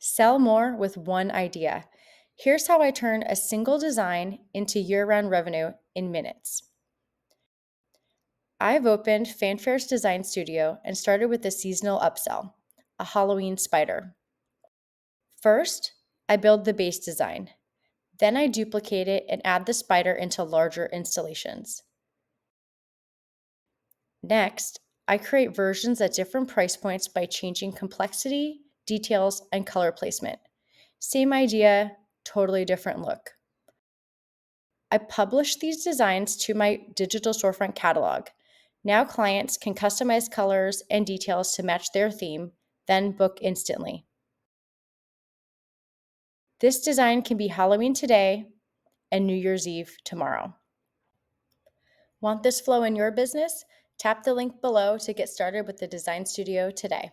Sell more with one idea. Here's how I turn a single design into year-round revenue in minutes. I've opened Fanfaire's Design Studio and started with a seasonal upsell, a Halloween spider. First, I build the base design. Then I duplicate it and add the spider into larger installations. Next, I create versions at different price points by changing complexity, details, and color placement. Same idea, totally different look. I publish these designs to my digital storefront catalog. Now clients can customize colors and details to match their theme, then book instantly. This design can be Halloween today and New Year's Eve tomorrow. Want this flow in your business? Tap the link below to get started with the Design Studio today.